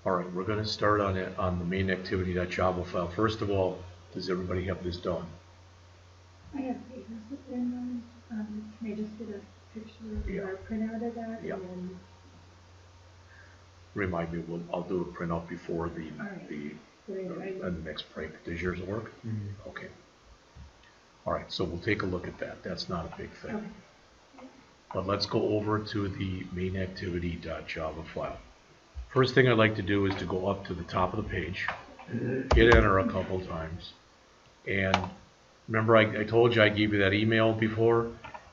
All right, we're going to start on it on the Mainactivity.java file. First of all, does everybody have this done? I have papers in mind. Can I just get a picture or a printout of that? Yeah. And then... Remind me, I'll do a printout before the next break. Does yours work? Mm-hmm. Okay. All right, so we'll take a look at that. That's not a big thing. Okay. But let's go over to the Mainactivity.java file. First thing I'd like to do is to go up to the top of the page, hit enter a couple times, and remember I told you I gave you that email before,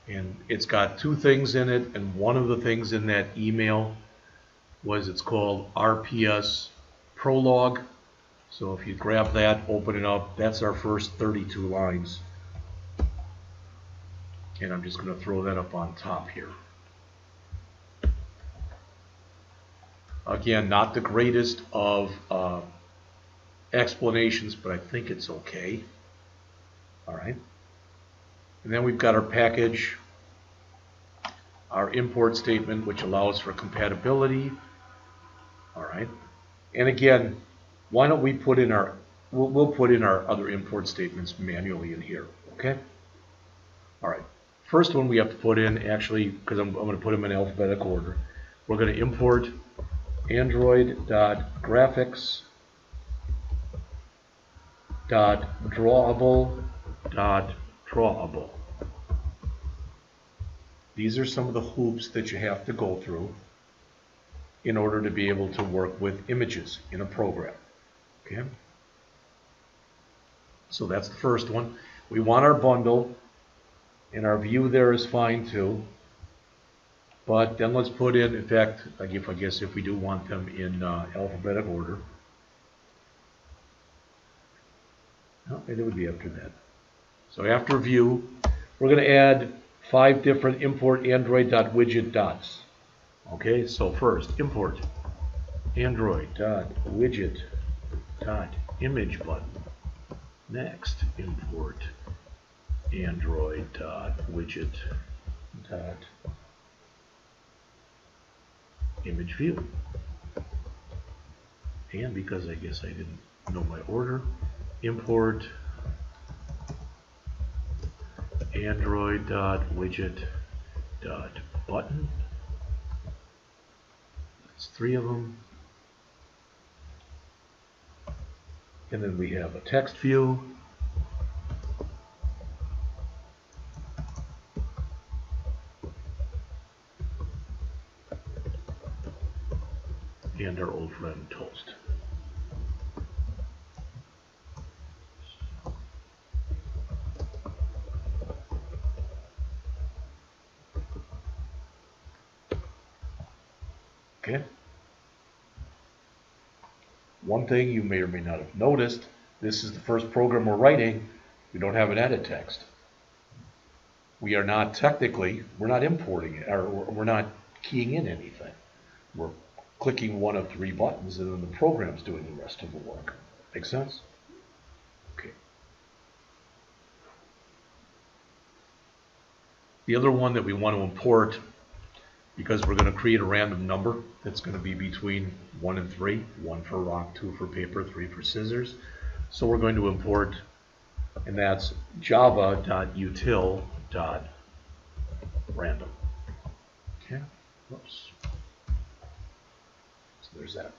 and it's got two things in it, and one of the things in that email was it's called RPS Prologue. So if you grab that, open it up, that's our first 32 lines. And I'm just going to throw that up on top here. Again, not the greatest of explanations, but I think it's okay. All right. And then we've got our package, our import statement, which allows for compatibility. All right. And again, why don't we put in our, we'll put in our other import statements manually in here. Okay. All right. First one we have to put in, actually, because I'm going to put them in alphabetical order. We're going to import Android.graphics.drawable.drawable. These are some of the hoops that you have to go through in order to be able to work with images in a program. Okay? So that's the first one. We want our bundle, and our view there is fine too. But then let's put in fact, I guess if we do want them in alphabetical order. No, it would be after that. So after view, we're going to add 5 different import Android.widget dots. Okay, so first import Android.widget.image button. Next, import Android.widget.image view. And because I guess I didn't know my order, import Android.widget.button. That's 3 of them. And then we have a text view. And our old friend Toast. Okay. One thing you may or may not have noticed, this is the first program we're writing. We don't have an edit text. We are not technically, we're not importing it, or we're not keying in anything. We're clicking one of 3 buttons, and then the program's doing the rest of the work. Make sense? Okay. The other one that we want to import, because we're going to create a random number that's going to be between 1 and 3, 1 for rock, 2 for paper, 3 for scissors. So we're going to import, and that's java.util.random. Okay, whoops. So there's that.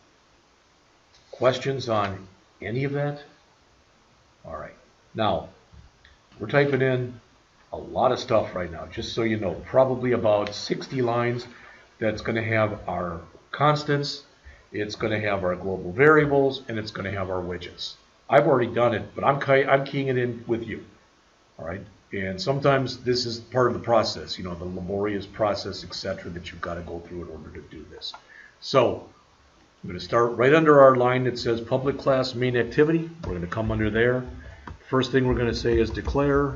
Questions on any of that? All right. Now, we're typing in a lot of stuff right now, just so you know, probably about 60 lines. That's going to have our constants, it's going to have our global variables, and it's going to have our widgets. I've already done it, but I'm keying it in with you. All right, and sometimes this is part of the process, you know, the laborious process, etc., that you've got to go through in order to do this. So I'm going to start right under our line that says public class main activity. We're going to come under there. First thing we're going to say is declare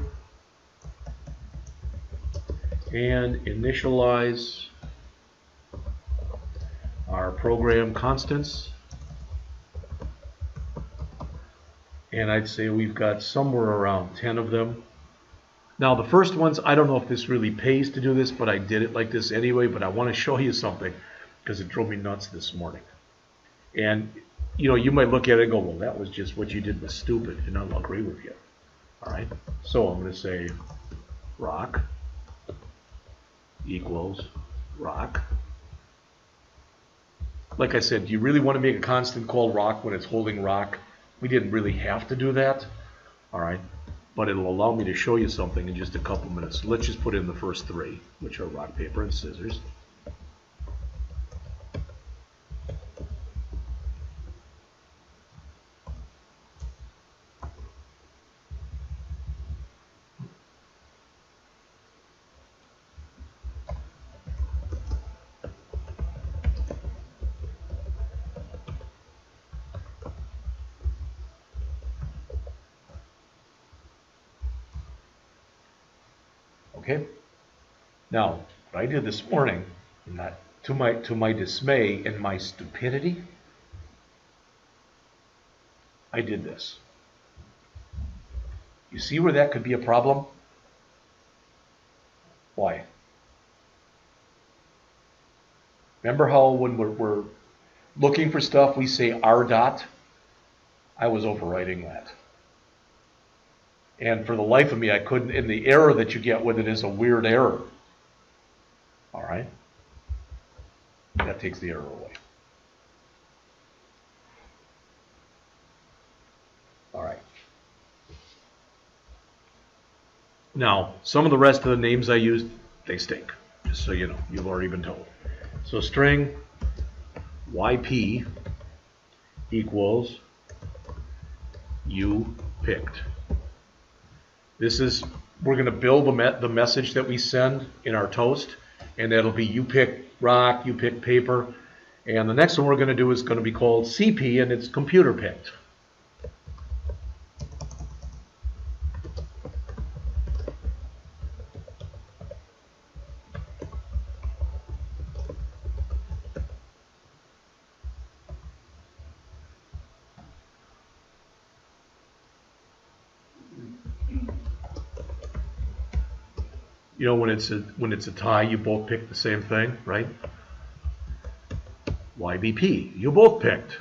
and initialize our program constants. And I'd say we've got somewhere around 10 of them. Now the first ones, I don't know if this really pays to do this, but I did it like this anyway. But I want to show you something because it drove me nuts this morning. And, you know, you might look at it and go, well, that was just what you did was stupid, and I'll agree with you. All right, so I'm going to say rock equals rock. Like I said, do you really want to make a constant called rock when it's holding rock? We didn't really have to do that. All right, but it'll allow me to show you something in just a couple minutes. So let's just put in the first three, which are rock, paper, and scissors. Okay. Now, what I did this morning, not to my dismay and my stupidity, I did this. You see where that could be a problem? Why? Remember how when we're looking for stuff, we say R dot? I was overwriting that. And for the life of me, I couldn't, and the error that you get with it is a weird error. All right? That takes the error away. All right. Now, some of the rest of the names I used, they stink. Just so you know, you've already been told. So string YP equals you picked. This is, we're going to build the message that we send in our toast, and that'll be you pick rock, you pick paper, and the next one we're going to do is going to be called CP, and it's computer picked. You know, when it's a tie, you both pick the same thing, right? YBP, you both picked.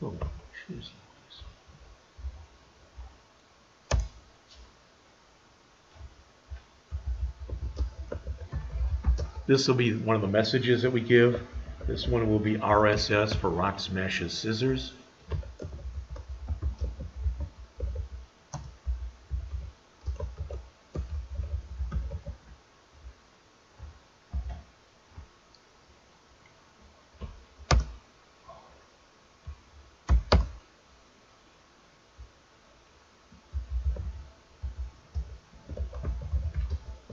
Oh, jeez. This will be one of the messages that we give. This one will be RSS for Rock Smashes Scissors.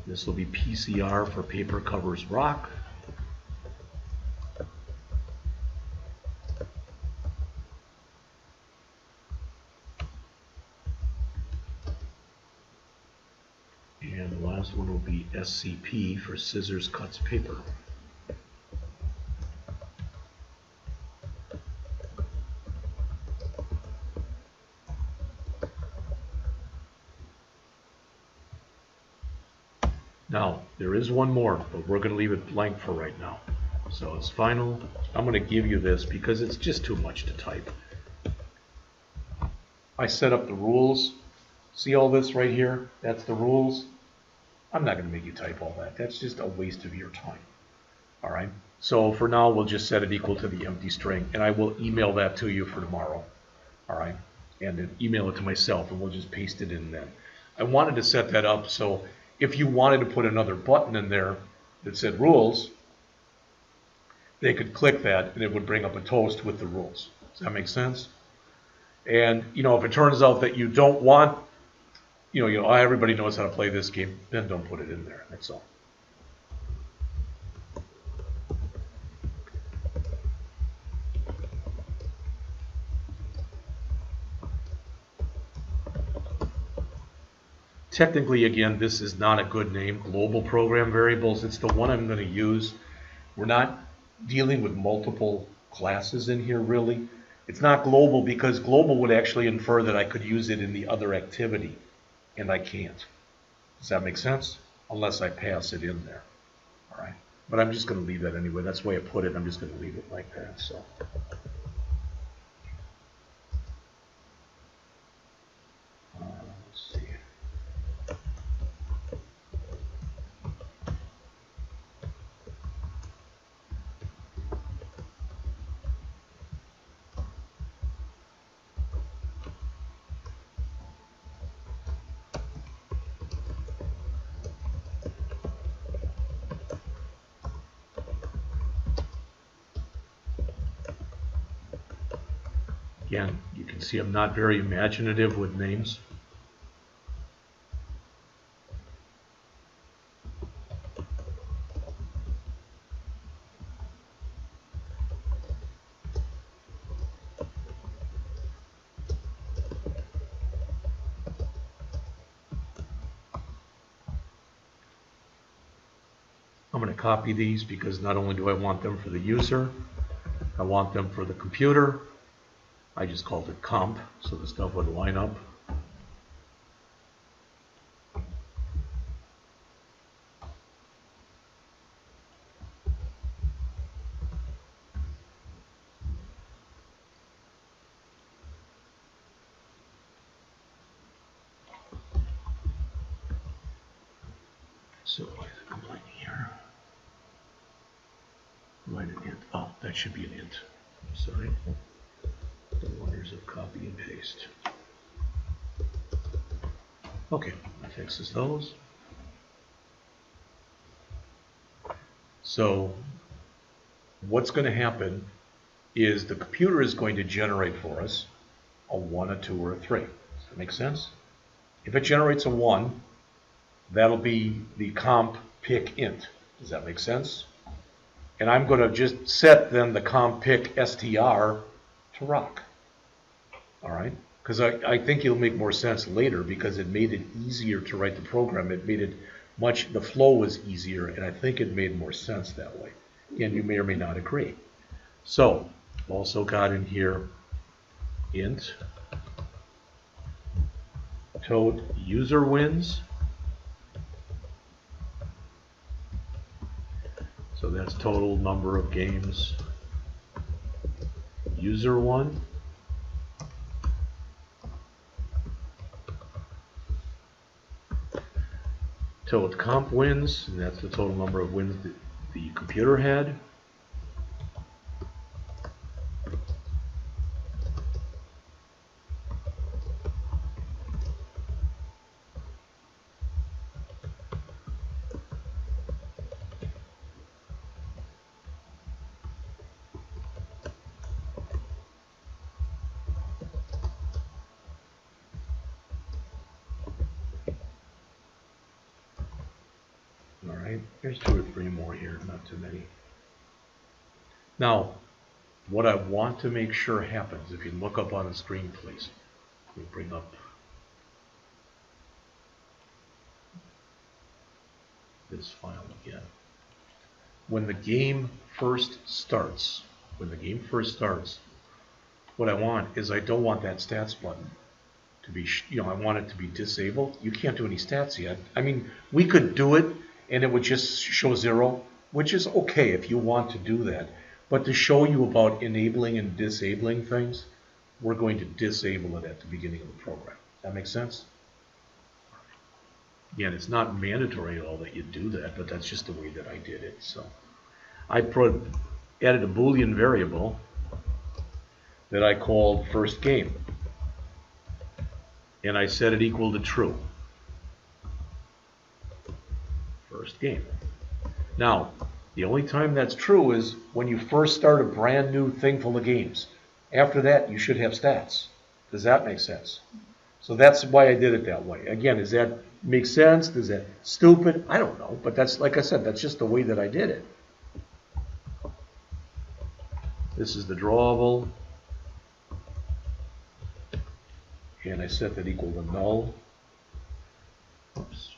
This will be PCR for Paper Covers Rock. And the last one will be SCP for Scissors Cuts Paper. Now, there is one more, but we're going to leave it blank for right now. So it's final. I'm going to give you this because it's just too much to type. I set up the rules. See all this right here? That's the rules. I'm not going to make you type all that. That's just a waste of your time. All right. So for now, we'll just set it equal to the empty string, and I will email that to you for tomorrow. All right. And then email it to myself, and we'll just paste it in then. I wanted to set that up so if you wanted to put another button in there that said rules, they could click that, and it would bring up a toast with the rules. Does that make sense? And, if it turns out that you don't want, everybody knows how to play this game, then don't put it in there. That's all. Technically, again, this is not a good name, global program variables. It's the one I'm going to use. We're not dealing with multiple classes in here, really. It's not global because global would actually infer that I could use it in the other activity, and I can't. Does that make sense? Unless I pass it in there. All right. But I'm just going to leave that anyway. That's the way I put it. I'm just going to leave it like that. So. Let's see. Again, you can see I'm not very imaginative with names. I'm going to copy these because not only do I want them for the user, I want them for the computer. I just called it comp, so the stuff would line up. So what is it complaining here? Write an int. Oh, that should be an int. Sorry. The wonders of copy and paste. Okay, that fixes those. So what's going to happen is the computer is going to generate for us a 1, a 2, or a 3. Does that make sense? If it generates a 1, that'll be the comp pick int. Does that make sense? And I'm going to just set then the comp pick str to rock. All right? Because I think it'll make more sense later because it made it easier to write the program. It made it the flow was easier, and I think it made more sense that way. And you may or may not agree. So, also got in here int total user wins. So that's total number of games user won. Total comp wins, and that's the total number of wins that the computer had. There's 2 or 3 more here, not too many. Now, what I want to make sure happens, if you look up on the screen, please. Let me bring up this file again. When the game first starts, what I want is I don't want that stats button to be, I want it to be disabled. You can't do any stats yet. I mean, we could do it and it would just show 0, which is okay if you want to do that. But to show you about enabling and disabling things, we're going to disable it at the beginning of the program. That makes sense? Again, it's not mandatory at all that you do that, but that's just the way that I did it. So I added a Boolean variable that I called first game, and I set it equal to true. First game. Now, the only time that's true is when you first start a brand new thing full of games. After that, you should have stats. Does that make sense? So that's why I did it that way. Again, does that make sense? Is that stupid? I don't know. But that's, like I said, that's just the way that I did it. This is the drawable. And I set that equal to null. Oops.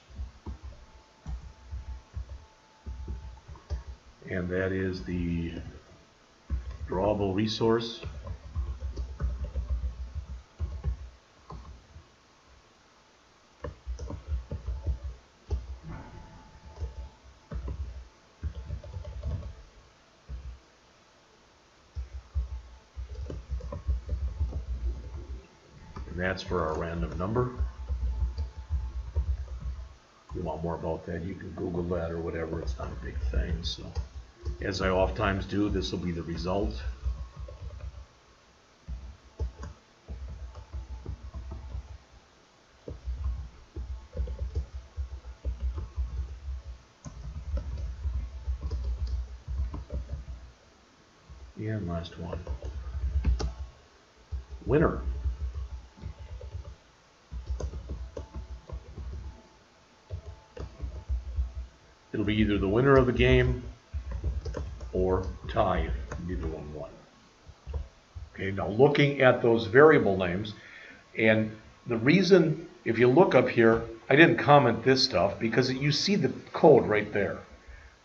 And that is the drawable resource. And that's for our random number. If you want more about that, you can Google that or whatever. It's not a big thing. So, as I oftentimes do, this will be the result. And last one. Winner. It'll be either the winner of the game or tie, neither one won. Okay, now looking at those variable names, and the reason, if you look up here, I didn't comment this stuff because you see the code right there.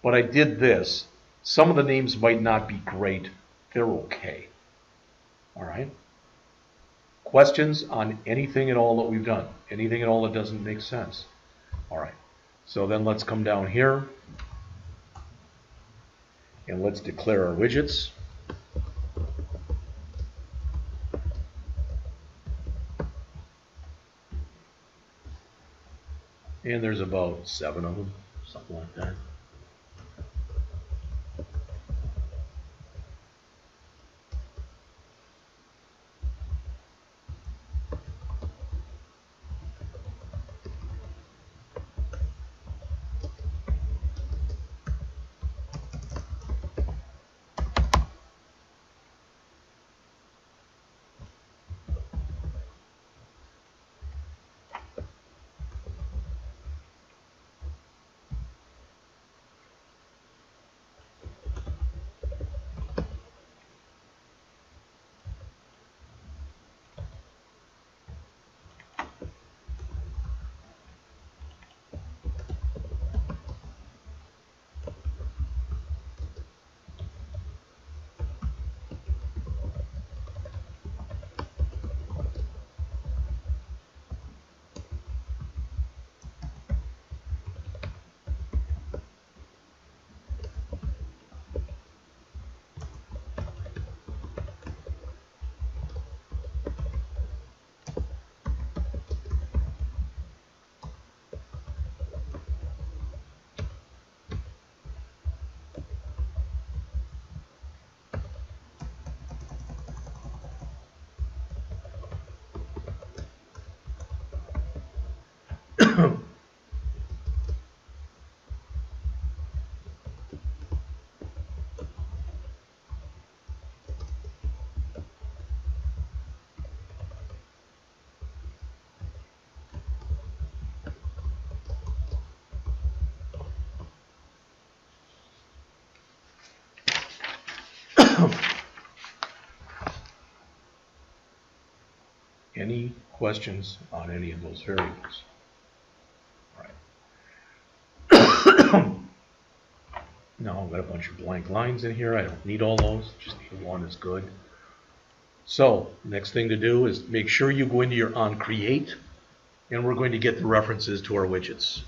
But I did this. Some of the names might not be great. They're okay. All right? Questions on anything at all that we've done? Anything at all that doesn't make sense? All right. So then let's come down here and let's declare our widgets. And there's about 7 of them, something like that. Any questions on any of those variables? All right. Now I've got a bunch of blank lines in here. I don't need all those. Just need one is good. So next thing to do is make sure you go into your onCreate, and we're going to get the references to our widgets.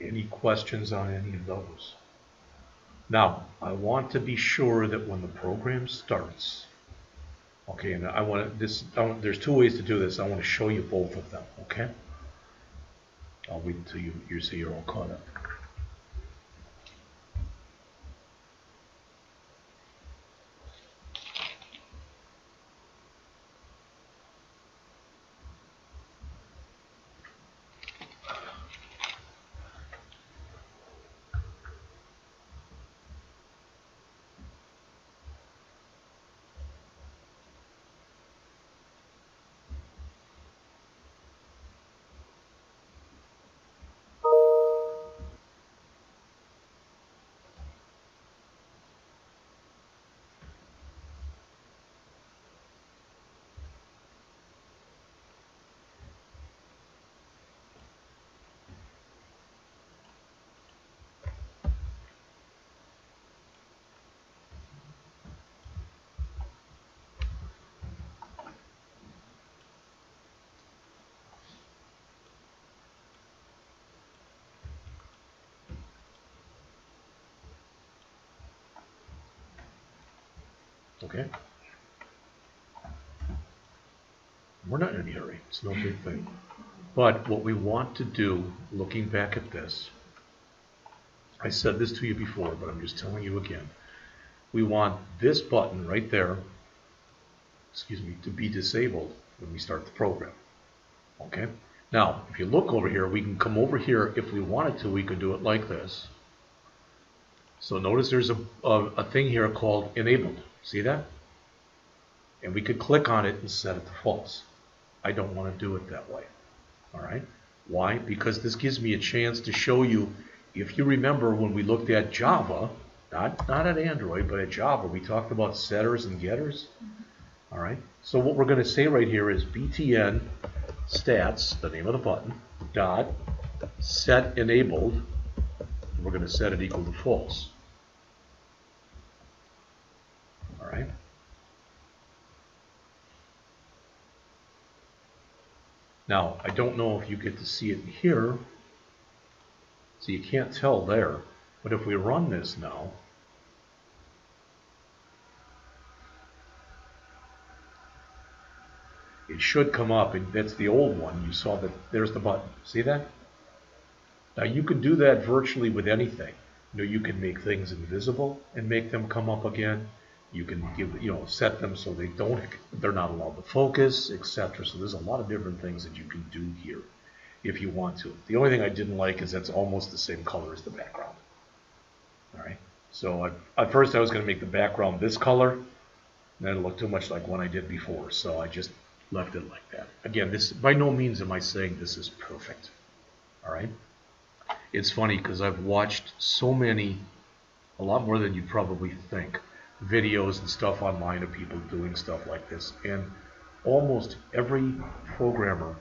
Any questions on any of those? Now, I want to be sure that when the program starts, okay, and there's two ways to do this. I want to show you both of them, okay? I'll wait until you see you're all caught up. Okay? We're not in any hurry. It's no big thing. But what we want to do, looking back at this, I said this to you before, but I'm just telling you again. We want this button right there, to be disabled when we start the program. Okay? Now, if you look over here, we can come over here. If we wanted to, we could do it like this. So notice there's a thing here called enabled. See that? And we could click on it and set it to false. I don't want to do it that way. All right? Why? Because this gives me a chance to show you, if you remember when we looked at Java, not at Android, but at Java, we talked about setters and getters. All right? So what we're going to say right here is btn stats, the name of the button, dot set enabled. We're going to set it equal to false. All right? Now, I don't know if you get to see it here, so you can't tell there, but if we run this now, it should come up, and that's the old one. You saw that there's the button. See that? Now, you can do that virtually with anything. You can make things invisible and make them come up again. You can set them so they're not allowed to focus, etc. So there's a lot of different things that you can do here if you want to. The only thing I didn't like is that's almost the same color as the background. All right. So at first I was going to make the background this color, and then it looked too much like one I did before. So I just left it like that. Again, this by no means am I saying this is perfect. All right. It's funny because I've watched so many, a lot more than you probably think, videos and stuff online of people doing stuff like this, and almost every programmer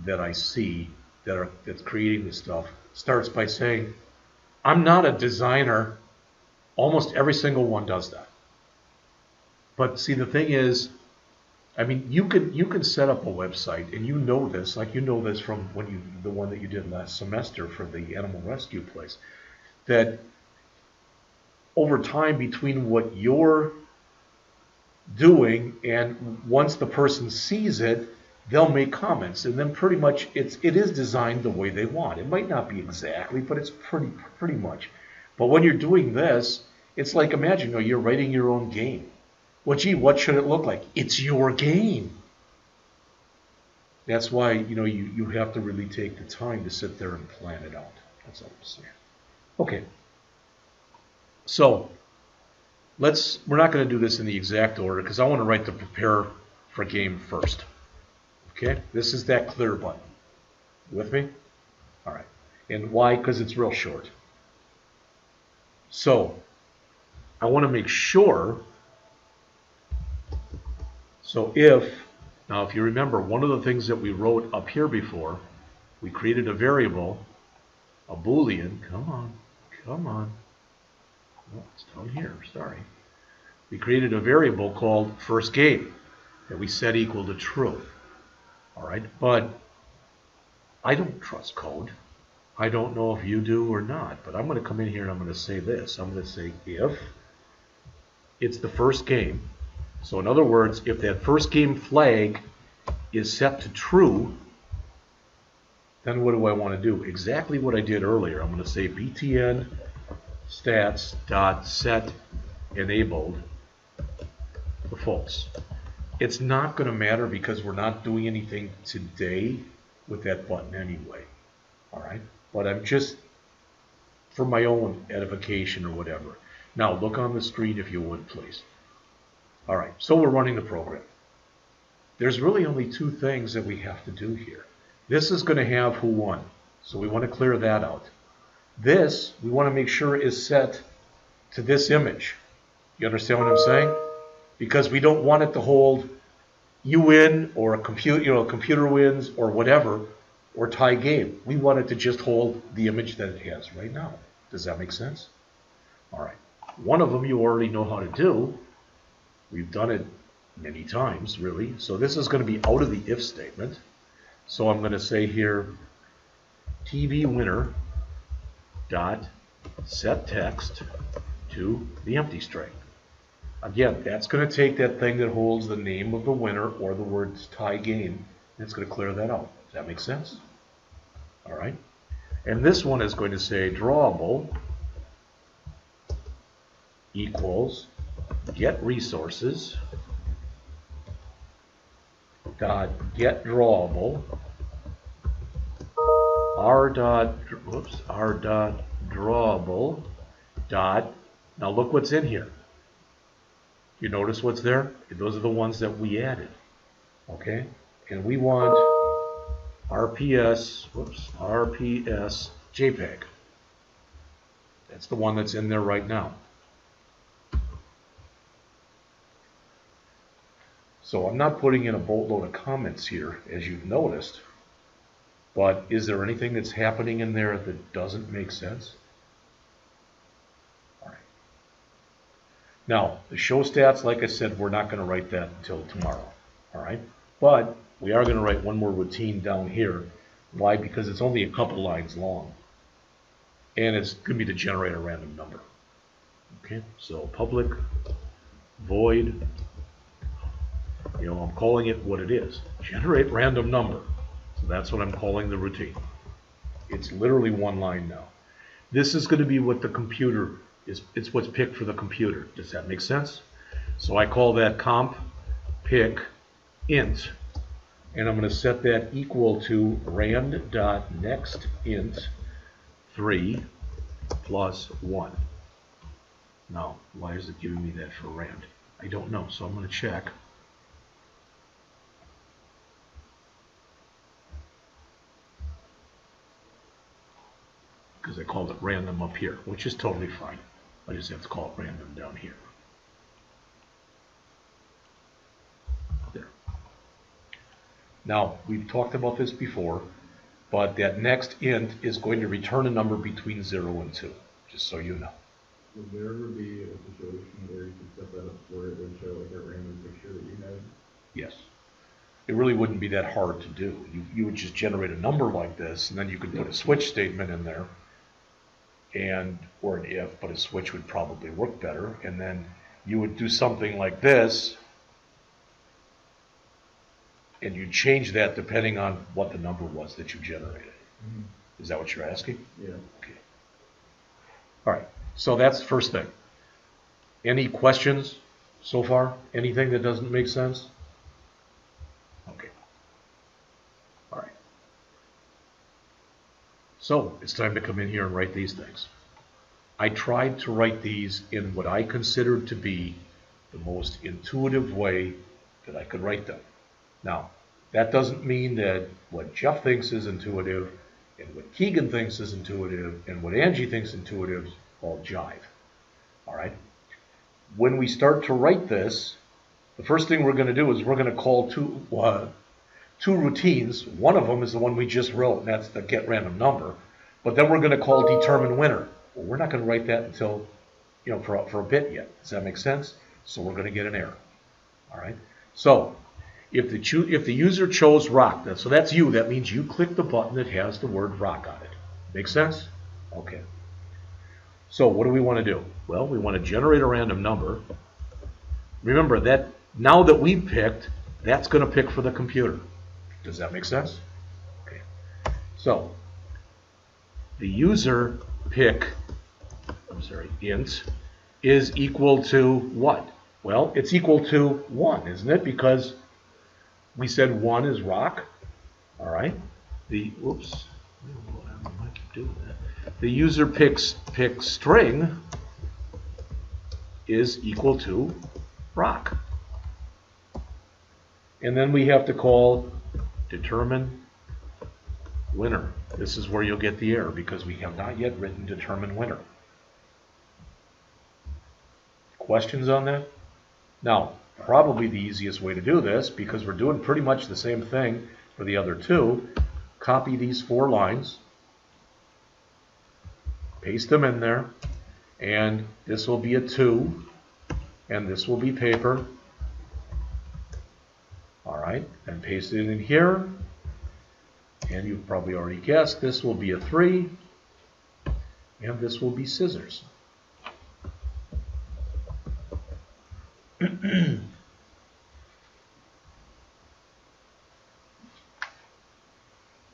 that I see that's creating this stuff starts by saying, I'm not a designer. Almost every single one does that. But see, the thing is, I mean, you can set up a website, and you know this, like you know this from the one that you did last semester for the animal rescue place, that over time between what you're doing and once the person sees it, they'll make comments, and then pretty much it is designed the way they want. It might not be exactly, but it's pretty much. But when you're doing this, it's like, imagine you're writing your own game. Well, gee, what should it look like? It's your game. That's why you have to really take the time to sit there and plan it out. That's all I'm saying. Okay. So we're not going to do this in the exact order because I want to write the prepare for game first. Okay, this is that clear button. With me? All right. And why? Because it's real short. So I want to make sure. So if you remember, one of the things that we wrote up here before, we created a variable, a Boolean. Come on. Oh, it's down here, sorry. We created a variable called first game that we set equal to true. All right, but I don't trust code. I don't know if you do or not, but I'm going to come in here and I'm going to say this. I'm going to say if it's the first game. So in other words, if that first game flag is set to true, then what do I want to do? Exactly what I did earlier. I'm going to say btn stats dot set enabled to false. It's not going to matter because we're not doing anything today with that button anyway. All right, but I'm just for my own edification or whatever. Now look on the screen if you would, please. All right, so we're running the program. There's really only two things that we have to do here. This is going to have who won, so we want to clear that out. This, we want to make sure is set to this image. You understand what I'm saying? Because we don't want it to hold you win or a computer wins or whatever, or tie game. We want it to just hold the image that it has right now. Does that make sense? All right. One of them you already know how to do. We've done it many times, really. So this is going to be out of the if statement. So I'm going to say here, TV winner dot set text to the empty string. Again, that's going to take that thing that holds the name of the winner or the words tie game, and it's going to clear that out. Does that make sense? All right. And this one is going to say drawable equals get resources dot get drawable r dot drawable dot. Now look what's in here. You notice what's there? Those are the ones that we added. Okay? And we want RPS JPEG. That's the one that's in there right now. So I'm not putting in a boatload of comments here, as you've noticed, but is there anything that's happening in there that doesn't make sense? All right. Now, the show stats, like I said, we're not going to write that until tomorrow. All right. But we are going to write one more routine down here. Why? Because it's only a couple lines long. And it's going to be to generate a random number. Okay, so public void, I'm calling it what it is. Generate random number. So that's what I'm calling the routine. It's literally one line now. This is going to be what the computer is. It's what's picked for the computer. Does that make sense? So I call that comp pick int. And I'm going to set that equal to rand.nextInt 3 plus 1. Now, why is it giving me that for rand? I don't know, so I'm going to check. Because I called it random up here, which is totally fine. I just have to call it random down here. There. Now, we've talked about this before, but that next int is going to return a number between 0 and 2, just so you know. Would there ever be a situation where you could set that up where it would show like a random picture that you had? Yes. It really wouldn't be that hard to do. You would just generate a number like this, and then you could put a switch statement in there, or an if, but a switch would probably work better. And then you would do something like this, and you'd change that depending on what the number was that you generated. Mm-hmm. Is that what you're asking? Yeah. Okay. All right. So that's the first thing. Any questions so far? Anything that doesn't make sense? Okay. All right. So it's time to come in here and write these things. I tried to write these in what I considered to be the most intuitive way that I could write them. Now, that doesn't mean that what Jeff thinks is intuitive and what Keegan thinks is intuitive and what Angie thinks intuitive all jive. All right? When we start to write this, the first thing we're going to do is we're going to call two routines. One of them is the one we just wrote, and that's the get random number. But then we're going to call determine winner. Well, we're not going to write that until, for a bit yet. Does that make sense? So we're going to get an error. All right? So if the user chose rock, so that's you, that means you click the button that has the word rock on it. Make sense? Okay. So what do we want to do? Well, we want to generate a random number. Remember that now that we've picked, that's going to pick for the computer. Does that make sense? Okay. So the user pick, int, is equal to what? Well, it's equal to 1, isn't it? Because we said 1 is rock. All right. The user pick string is equal to rock. And then we have to call determine winner. This is where you'll get the error because we have not yet written determine winner. Questions on that? Now, probably the easiest way to do this, because we're doing pretty much the same thing for the other two, copy these 4 lines, paste them in there, and this will be a 2, and this will be paper. All right, and paste it in here, and you've probably already guessed this will be a 3, and this will be scissors.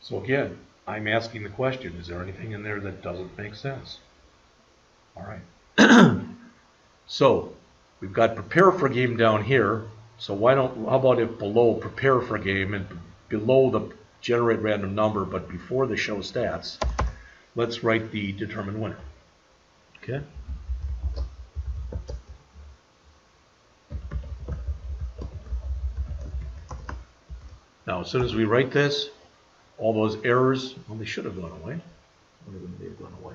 So again, I'm asking the question, is there anything in there that doesn't make sense? All right. So we've got prepare for game down here. So how about if below prepare for game and below the generate random number, but before the show stats, let's write the determine winner. Okay. Now, as soon as we write this, all those errors, well, they should have gone away. What have they gone away?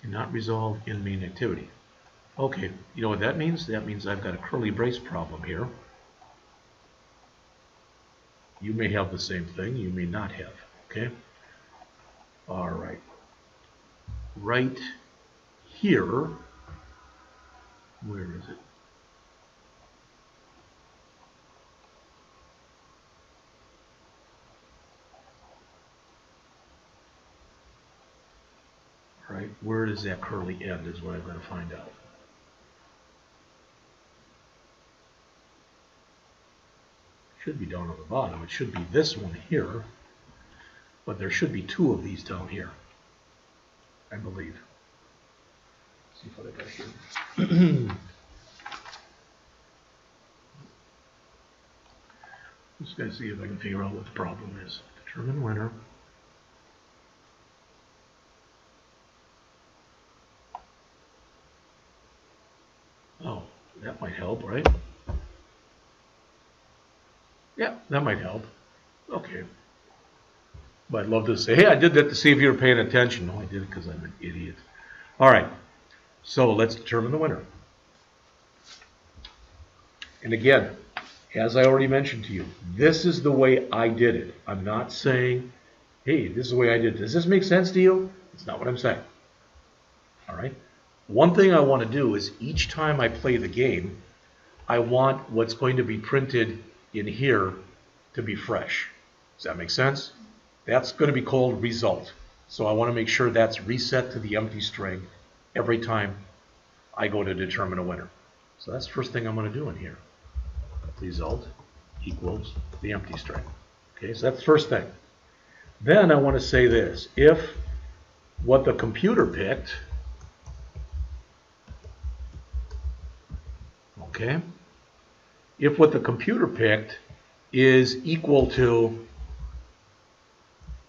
Cannot resolve in main activity. Okay, you know what that means? That means I've got a curly brace problem here. You may have the same thing, you may not have, okay? All right. Right here, where is it? Right, where does that curly end is what I'm going to find out. Should be down on the bottom. It should be this one here, but there should be 2 of these down here, I believe. Let's see what I got here. Just going to see if I can figure out what the problem is. Determine winner. Oh, that might help, right? Yeah, that might help. Okay. But I'd love to say, hey, I did that to see if you were paying attention. No, I did it because I'm an idiot. All right. So let's determine the winner. And again, as I already mentioned to you, this is the way I did it. I'm not saying, hey, this is the way I did it. Does this make sense to you? It's not what I'm saying. All right. One thing I want to do is each time I play the game, I want what's going to be printed in here to be fresh. Does that make sense? That's going to be called result. So I want to make sure that's reset to the empty string every time I go to determine a winner. So that's the first thing I'm going to do in here. Result equals the empty string. Okay, so that's the first thing. Then I want to say this. If what the computer picked, okay, if what the computer picked is equal to,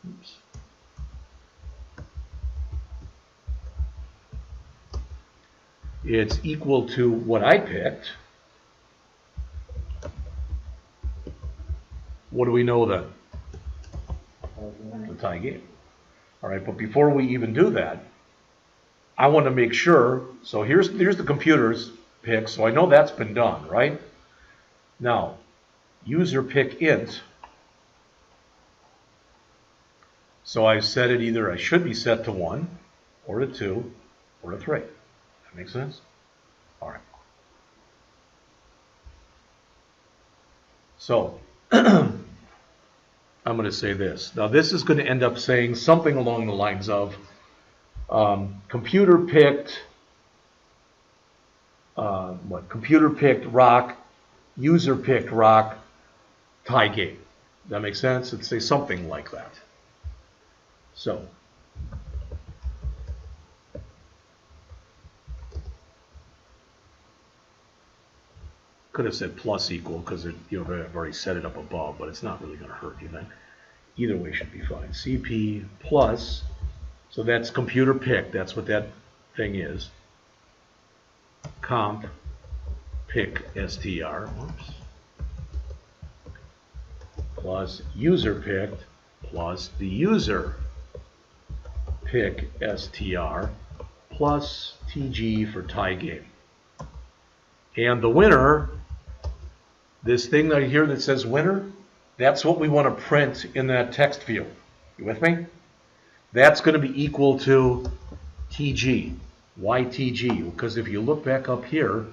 oops, it's equal to what I picked, what do we know then? The tie game. All right, but before we even do that, I want to make sure, so here's the computer's pick, so I know that's been done, right? Now, user pick int, so I set it either, I should be set to 1, or to 2, or to 3. That makes sense? All right. So, I'm going to say this. Now this is going to end up saying something along the lines of computer picked computer picked rock, user picked rock, tie game. That makes sense? It'd say something like that. So could have said plus equal because I've already set it up above, but it's not really going to hurt anything. Either way should be fine. CP plus, so that's computer pick. That's what that thing is. Comp pick str. Oops. Plus user picked plus the user pick str plus TG for tie game. And the winner, this thing right here that says winner, that's what we want to print in that text field. You with me? That's going to be equal to TG. Why TG? Because if you look back up here,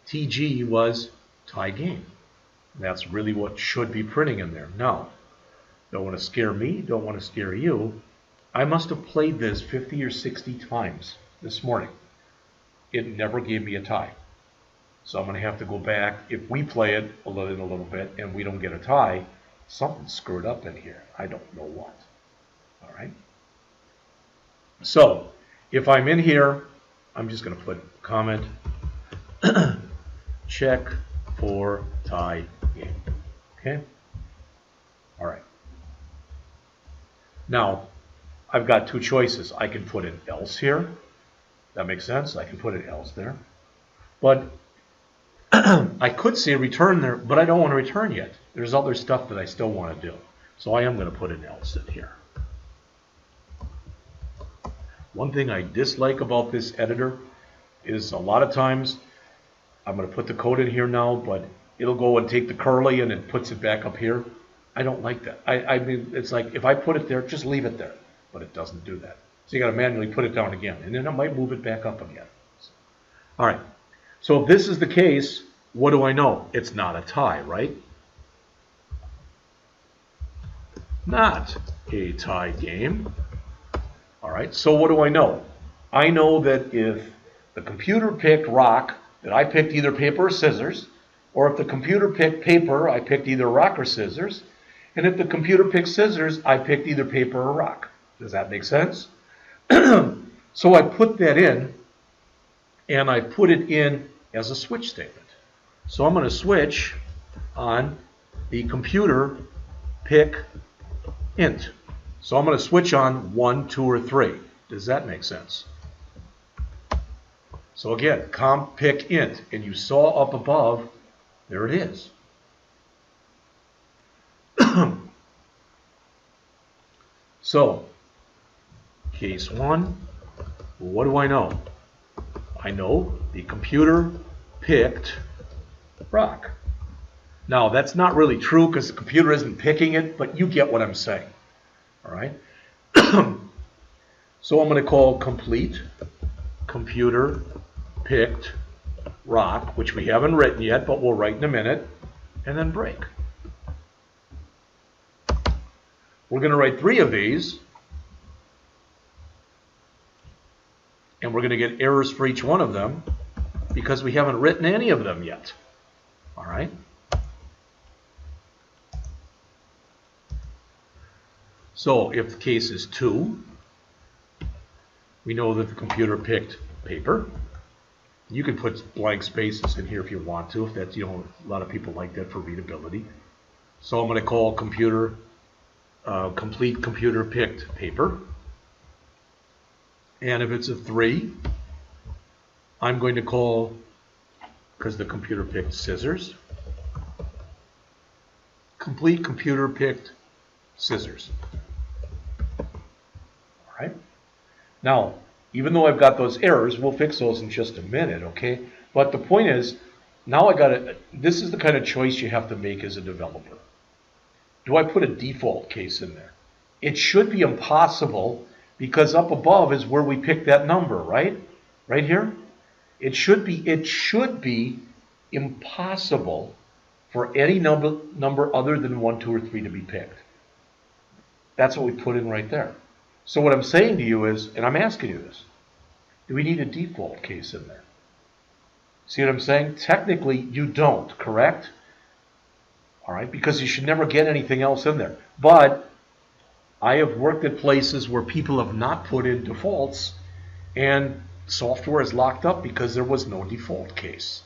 TG was tie game. That's really what should be printing in there. Now, don't want to scare me, don't want to scare you. I must have played this 50 or 60 times this morning. It never gave me a tie. So I'm going to have to go back. If we play it in a little bit and we don't get a tie, something's screwed up in here. I don't know what. All right. So if I'm in here, I'm just going to put comment check for tie game. Okay. All right. Now I've got two choices. I can put an else here. That makes sense. I can put an else there. But I could say return there, but I don't want to return yet. There's other stuff that I still want to do. So I am going to put an else in here. One thing I dislike about this editor is a lot of times I'm going to put the code in here now, but it'll go and take the curly and it puts it back up here. I don't like that. I mean, it's like if I put it there, just leave it there. But it doesn't do that. So you got to manually put it down again, and then it might move it back up again. All right. So if this is the case, what do I know? It's not a tie, right? Not a tie game. All right. So what do I know? I know that if the computer picked rock, that I picked either paper or scissors, or if the computer picked paper, I picked either rock or scissors, and if the computer picked scissors, I picked either paper or rock. Does that make sense? So I put that in, and I put it in as a switch statement. So I'm going to switch on the computer pick int. So I'm going to switch on 1, 2, or 3. Does that make sense? So again, comp pick int, and you saw up above, there it is. So, case 1, what do I know? I know the computer picked rock. Now, that's not really true because the computer isn't picking it, but you get what I'm saying. All right? So I'm going to call complete computer picked rock, which we haven't written yet, but we'll write in a minute, and then break. We're going to write 3 of these, and we're going to get errors for each one of them because we haven't written any of them yet. All right? So if the case is 2, we know that the computer picked paper. You can put blank spaces in here if you want to, if that's, a lot of people like that for readability. So I'm going to call computer complete computer picked paper. And if it's a 3, I'm going to call, because the computer picked scissors, complete computer picked scissors. All right. Now, even though I've got those errors, we'll fix those in just a minute, okay? But the point is, now this is the kind of choice you have to make as a developer. Do I put a default case in there? It should be impossible because up above is where we pick that number, right? Right here? It should be impossible for any number other than 1, 2, or 3 to be picked. That's what we put in right there. So what I'm saying to you is, and I'm asking you this, do we need a default case in there? See what I'm saying? Technically, you don't, correct? All right, because you should never get anything else in there. But I have worked at places where people have not put in defaults, and software is locked up because there was no default case.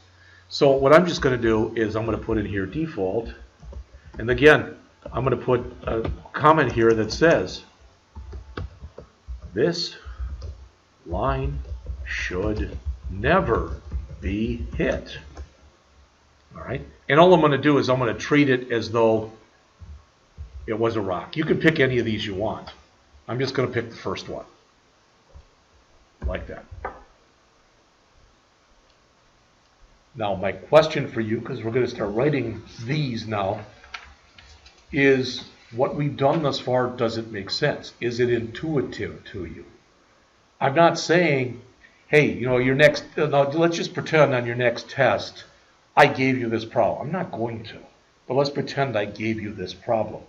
So what I'm just going to do is I'm going to put in here default, and again, I'm going to put a comment here that says, this line should never be hit. All right, and all I'm going to do is I'm going to treat it as though it was a rock. You can pick any of these you want. I'm just going to pick the first one, like that. Now my question for you, because we're going to start writing these now, is what we've done thus far, does it make sense? Is it intuitive to you? I'm not saying, hey, your next, let's just pretend on your next test, I gave you this problem. I'm not going to, but let's pretend I gave you this problem.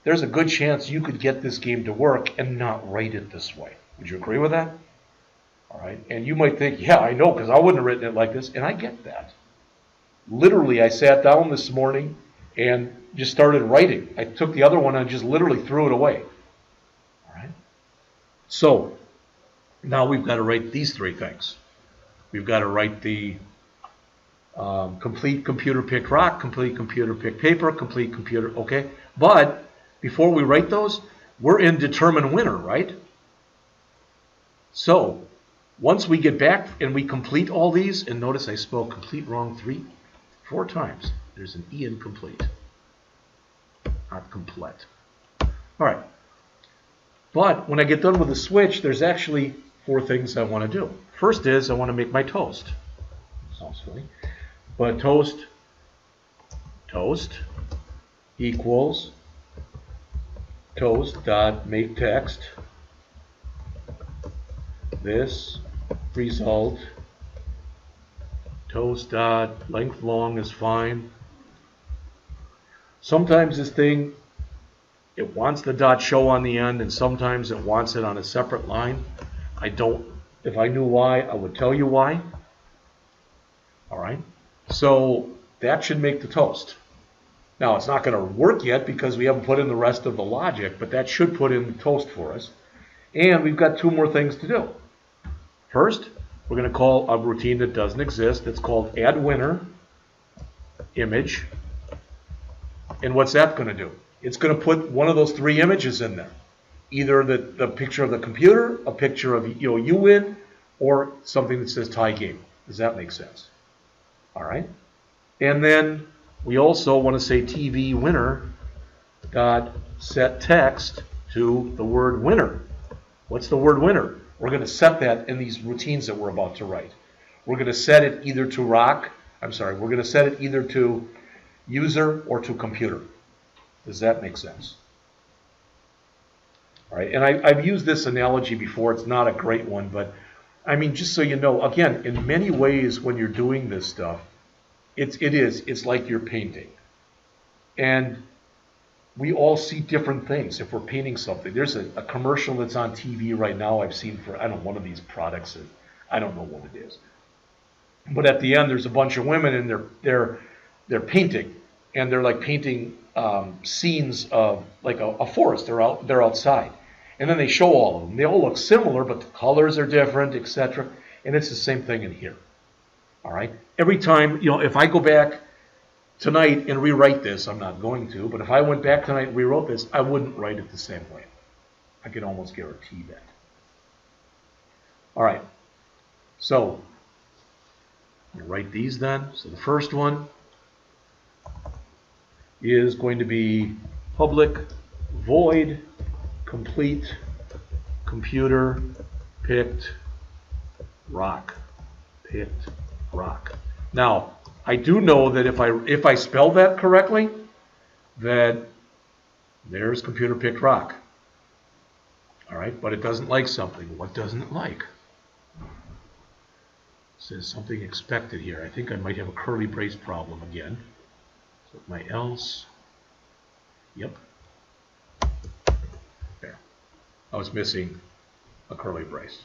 There's a good chance you could get this game to work and not write it this way. Would you agree with that? All right, and you might think, yeah, I know, because I wouldn't have written it like this, and I get that. Literally, I sat down this morning and just started writing. I took the other one and just literally threw it away. All right, so now we've got to write these three things. We've got to write the complete computer picked rock, complete computer picked paper, complete computer, okay? But before we write those, we're in determine winner, right? So once we get back and we complete all these, and notice I spelled complete wrong 4 times. There's an E in complete, not complete. All right. But when I get done with the switch, there's actually 4 things I want to do. First is I want to make my toast. Sounds funny. But toast equals toast dot make text this result toast dot length long is fine. Sometimes this thing, it wants the dot show on the end, and sometimes it wants it on a separate line. If I knew why, I would tell you why. All right, so that should make the toast. Now it's not going to work yet because we haven't put in the rest of the logic, but that should put in the toast for us. And we've got 2 more things to do. First, we're going to call a routine that doesn't exist. It's called add winner image. And what's that going to do? It's going to put one of those 3 images in there. Either the picture of the computer, a picture of you win, or something that says tie game. Does that make sense? All right. And then we also want to say TV winner dot set text to the word winner. What's the word winner? We're going to set that in these routines that we're about to write. We're going to set it either to we're going to set it either to user or to computer. Does that make sense? All right, and I've used this analogy before. It's not a great one, but I mean, just so you know, again, in many ways when you're doing this stuff, it's like you're painting. And we all see different things if we're painting something. There's a commercial that's on TV right now I've seen for, one of these products. I don't know what it is. But at the end, there's a bunch of women, and they're painting. And they're like painting scenes of like a forest. They're outside. And then they show all of them. They all look similar, but the colors are different, etc. And it's the same thing in here. All right? Every time, if I go back tonight and rewrite this, I'm not going to, but if I went back tonight and rewrote this, I wouldn't write it the same way. I can almost guarantee that. All right. So, I'll write these then. So the first one is going to be public void complete computer picked rock. Now, I do know that if I spell that correctly, that there's computer picked rock. All right, but it doesn't like something. What doesn't it like? It says something expected here. I think I might have a curly brace problem again. So my else, yep, there. I was missing a curly brace.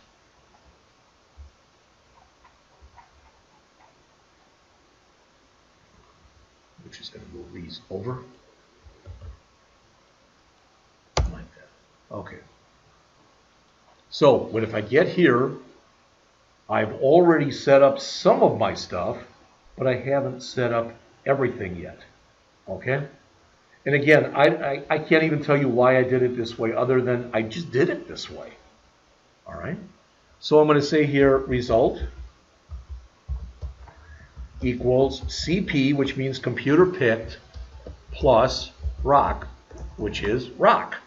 We're just going to move these over like that. Okay. So what if I get here, I've already set up some of my stuff, but I haven't set up everything yet. Okay? And again, I can't even tell you why I did it this way other than I just did it this way. All right? So I'm going to say here result equals CP, which means computer picked, plus rock, which is rock.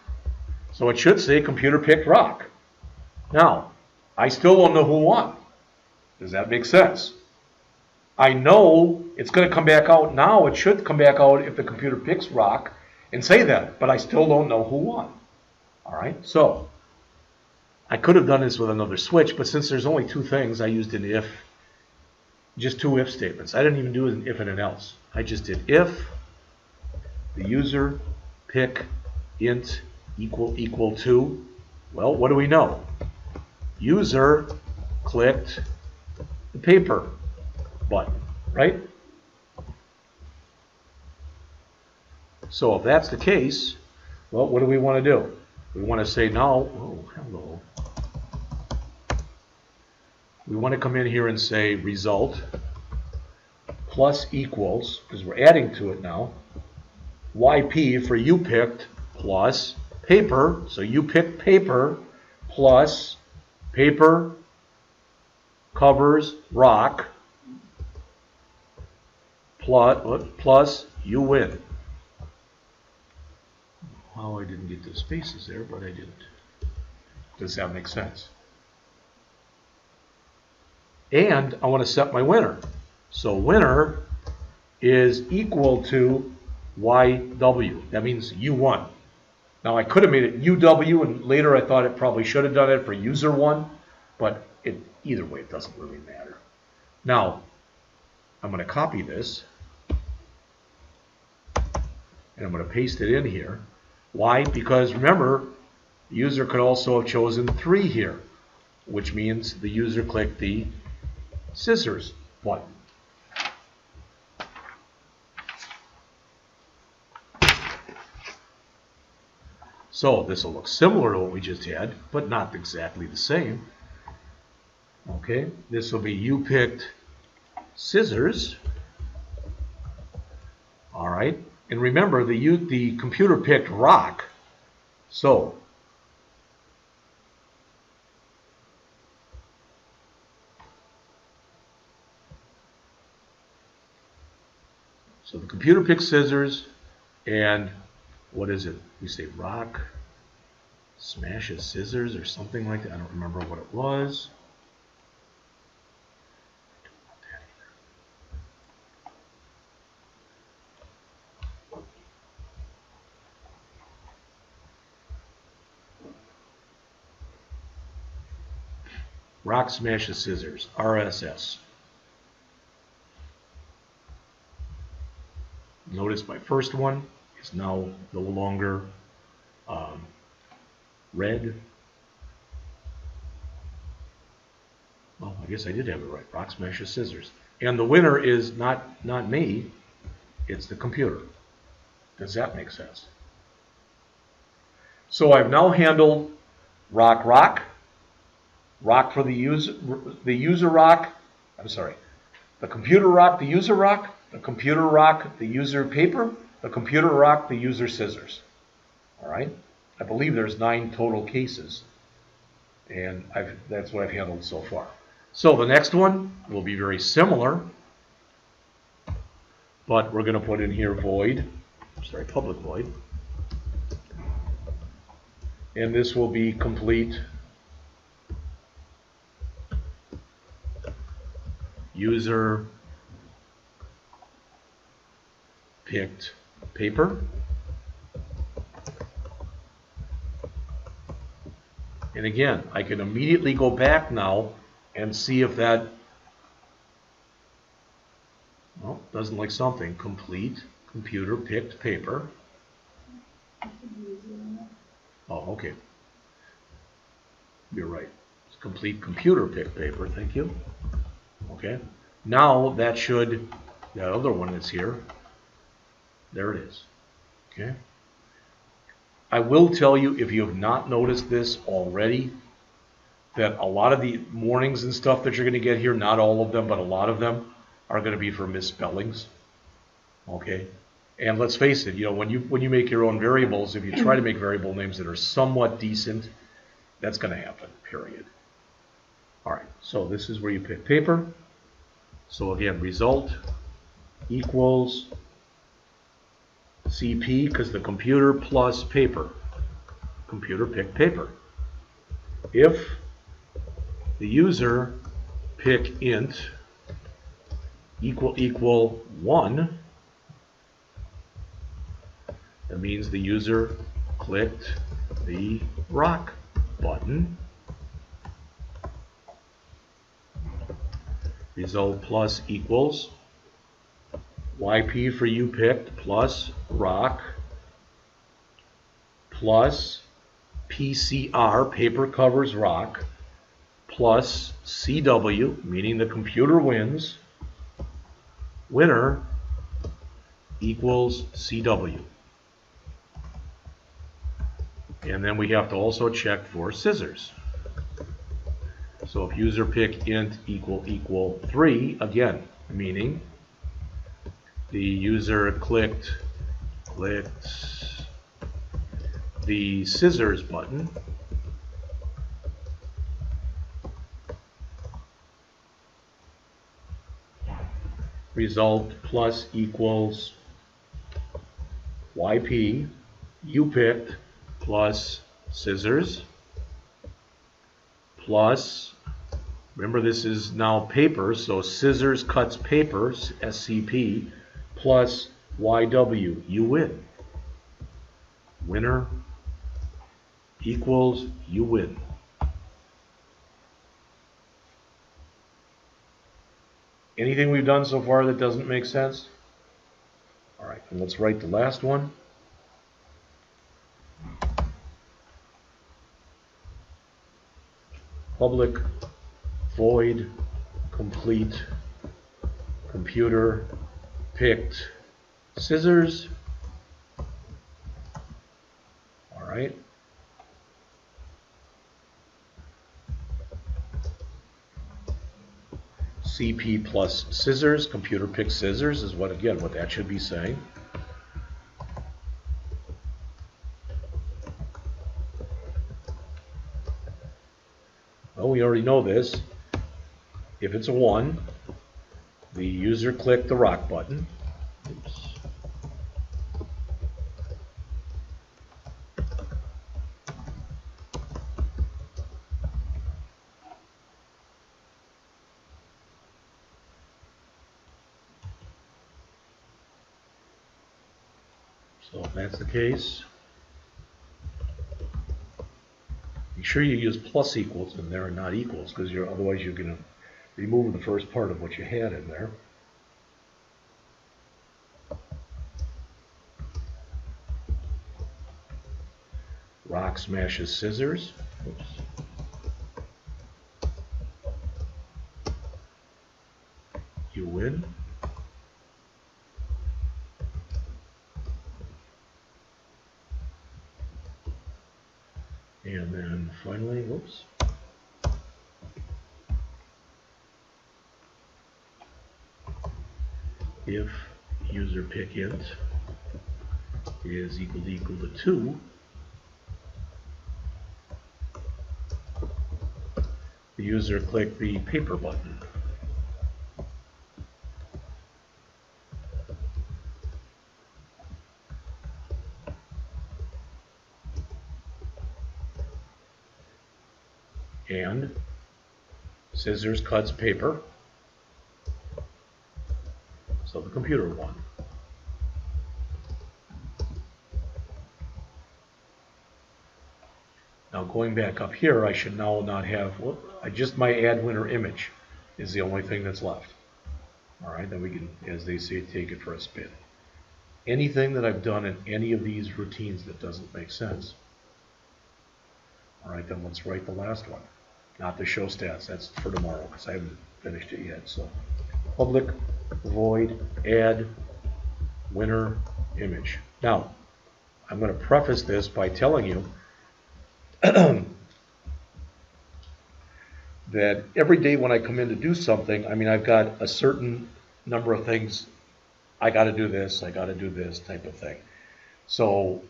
So it should say computer picked rock. Now, I still don't know who won. Does that make sense? I know it's going to come back out now. It should come back out if the computer picks rock and say that, but I still don't know who won. All right, so I could have done this with another switch, but since there's only two things, I used an if, just two if statements. I didn't even do an if and an else. I just did if the user pick int equal to, well, what do we know? User clicked the paper button, right? So if that's the case, well, what do we want to do? We want to say now, oh, hello. We want to come in here and say result plus equals, because we're adding to it now, YP for you picked plus paper, so you picked paper plus paper covers rock plus you win. Well, I didn't get the spaces there, but I didn't. Does that make sense? And I want to set my winner. So winner is equal to YW. That means you won. Now I could have made it UW, and later I thought it probably should have done it for user one, but either way it doesn't really matter. Now I'm going to copy this and I'm going to paste it in here. Why? Because remember, the user could also have chosen 3 here, which means the user clicked the scissors button. So this will look similar to what we just had, but not exactly the same. Okay, this will be you picked scissors. All right, and remember the computer picked rock. So the computer picked scissors, and what is it? We say rock smashes scissors or something like that. I don't remember what it was. Rock smashes scissors, RSS. Notice my first one is now no longer red. Well, I guess I did have it right. Rock smashes scissors. And the winner is not me, it's the computer. Does that make sense? So I've now handled rock for the user rock, I'm sorry, the computer rock, the user rock, the computer rock, the user paper, the computer rock, the user scissors. All right? I believe there's 9 total cases, and that's what I've handled so far. So the next one will be very similar, but we're going to put in here public void, and this will be complete user picked paper. And again, I can immediately go back now and see if that, well, doesn't like something, complete computer picked paper. It should be 0. Oh, okay. You're right. It's complete computer picked paper, thank you. Okay. Now that should, that other one that's here, there it is. Okay. I will tell you, if you have not noticed this already, that a lot of the warnings and stuff that you're going to get here, not all of them, but a lot of them, are going to be for misspellings. Okay. And let's face it, you know, when you make your own variables, if you try to make variable names that are somewhat decent, that's going to happen, period. All right, so this is where you pick paper. So again, result equals CP, because the computer plus paper. Computer picked paper. If the user pick int equal 1, that means the user clicked the rock button. Result plus equals YP for you picked plus rock plus PCR, paper covers rock, plus CW, meaning the computer wins, winner equals CW. And then we have to also check for scissors. So if user pick int equal 3, again, meaning the user clicked the scissors button, result plus equals YP, you picked, plus scissors, plus, remember this is now paper, so scissors cuts paper, SCP, plus YW, you win. Winner equals you win. Anything we've done so far that doesn't make sense? All right, and let's write the last one. Public void complete computer picked scissors. All right. CP plus scissors, computer picked scissors is what, again, what that should be saying. Well, we already know this. If it's a 1, the user clicked the rock button. Oops. So if that's the case, make sure you use plus equals in there and not equals, because otherwise you're going to remove the first part of what you had in there. Rock smashes scissors. Oops. You win. And then finally, whoops. If user pick int is equal to 2, the user clicked the paper button. And scissors cuts paper, so the computer won. Now going back up here, I should now not have, just my add winner image is the only thing that's left. All right, then we can, as they say, take it for a spin. anything that I've done in any of these routines that doesn't make sense? All right, then let's write the last one. Not the show stats, that's for tomorrow because I haven't finished it yet. So public void add winner image. Now, I'm going to preface this by telling you that every day when I come in to do something, I mean, I've got a certain number of things. I got to do this, I got to do this type of thing. So,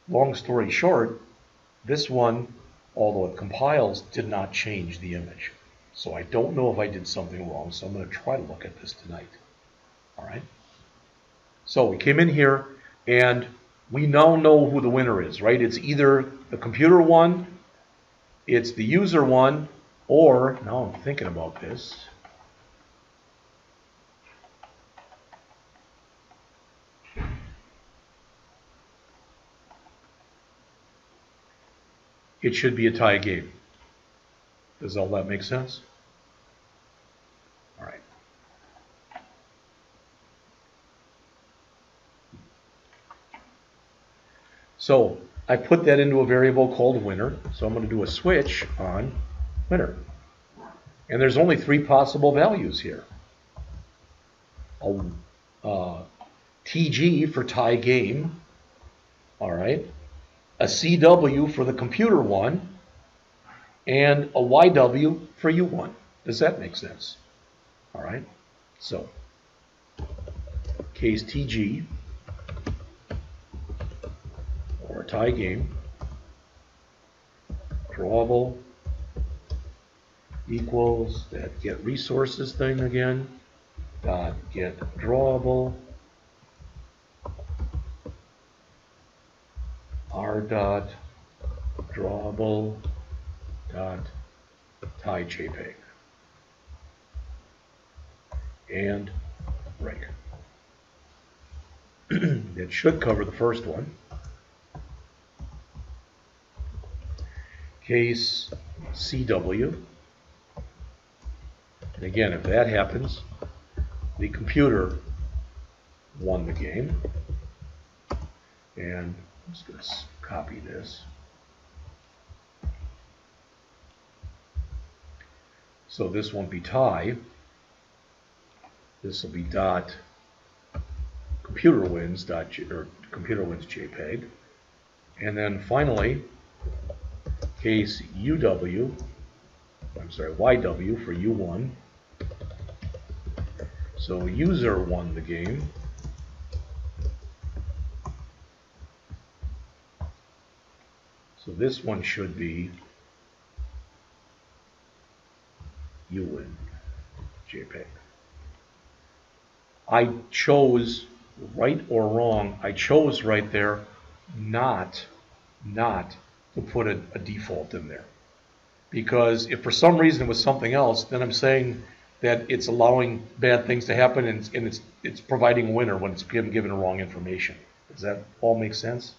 long story short, this one, although it compiles, did not change the image. So I don't know if I did something wrong, so I'm going to try to look at this tonight. All right? So we came in here, and we now know who the winner is, right? It's either the computer one, it's the user one, or, now I'm thinking about this, it should be a tie game. Does all that make sense? All right. So I put that into a variable called winner. So I'm going to do a switch on winner. And there's only 3 possible values here. A TG for tie game. All right. A CW for the computer one. And a YW for U1. Does that make sense? All right. So case TG or a tie game, drawable equals that get resources thing again, dot get drawable, r dot drawable dot tie JPEG and break. It should cover the first one. Case CW. And again, if that happens, the computer won the game. And I'm just going to copy this. So this won't be tie. This will be dot computer wins JPEG. And then finally, case YW for U1. So user won the game. So this one should be you win JPEG. I chose, right or wrong, I chose right there not to put a default in there. Because if for some reason it was something else, then I'm saying that it's allowing bad things to happen and it's providing a winner when it's given the wrong information. Does that all make sense?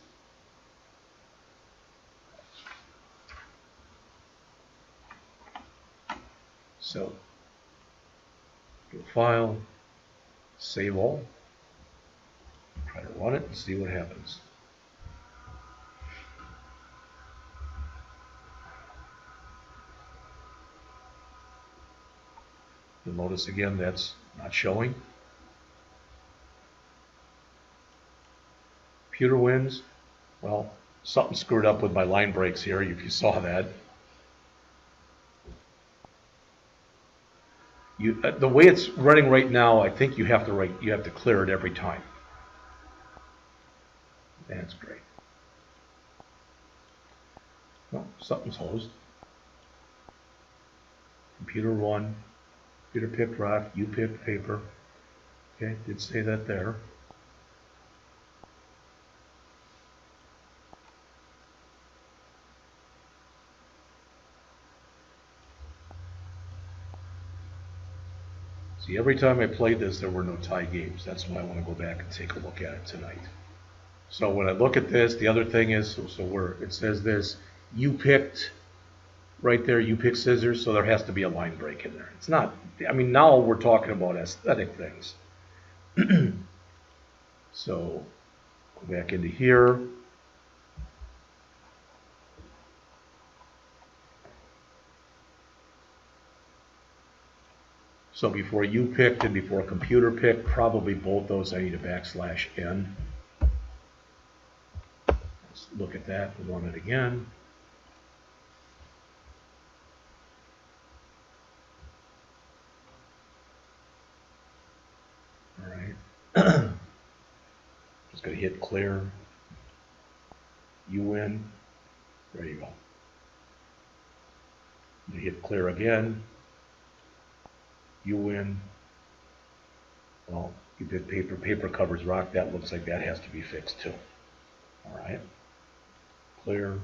So, go File, Save All, try to run it and see what happens. You'll notice again that's not showing. Computer wins. Well, something screwed up with my line breaks here, if you saw that. The way it's running right now, I think you have to clear it every time. That's great. Well, something's hosed. Computer won. Computer picked rock. You picked paper. Okay, did say that there. See, every time I played this, there were no tie games. That's why I want to go back and take a look at it tonight. So when I look at this, the other thing is, it says this, you picked, right there, you picked scissors, so there has to be a line break in there. It's not, I mean, now we're talking about aesthetic things. So go back into here. So before you picked and before computer picked, probably both those I need a \n. Let's look at that and run it again. All right. Just going to hit clear. UN. There you go. You hit clear again. UN. Well, you did paper covers rock. That looks like that has to be fixed too. All right. Clear.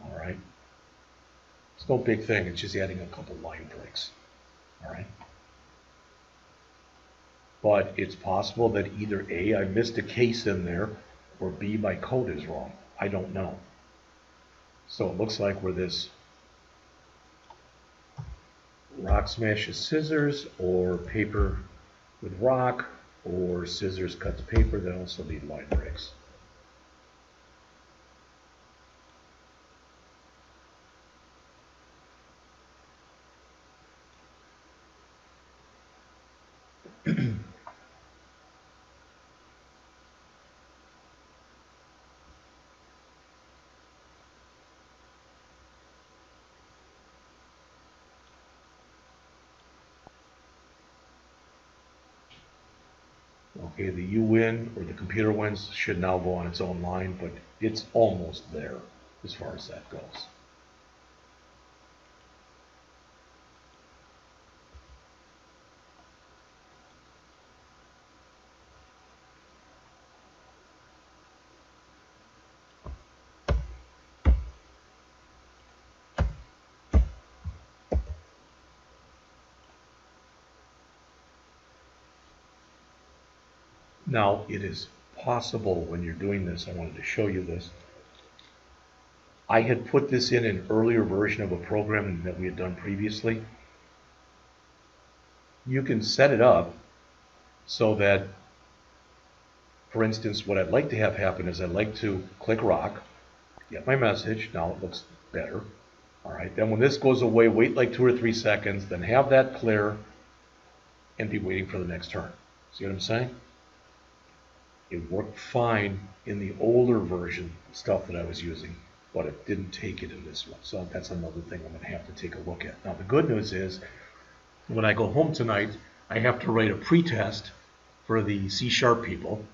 All right. It's no big thing. It's just adding a couple line breaks. All right. But it's possible that either A, I missed a case in there, or B, my code is wrong. I don't know. So it looks like we're this rock smashes scissors, or paper with rock, or scissors cuts paper. They also need line breaks. Okay, the U win or the computer wins should now go on its own line, but it's almost there as far as that goes. Now, it is possible when you're doing this, I wanted to show you this. I had put this in an earlier version of a program that we had done previously. You can set it up so that, for instance, what I'd like to have happen is I'd like to click rock, get my message. Now it looks better. All right, then when this goes away, wait like 2 or 3 seconds, then have that clear and be waiting for the next turn. See what I'm saying? It worked fine in the older version stuff that I was using, but it didn't take it in this one. So that's another thing I'm going to have to take a look at. Now the good news is, when I go home tonight, I have to write a pretest for the C# people,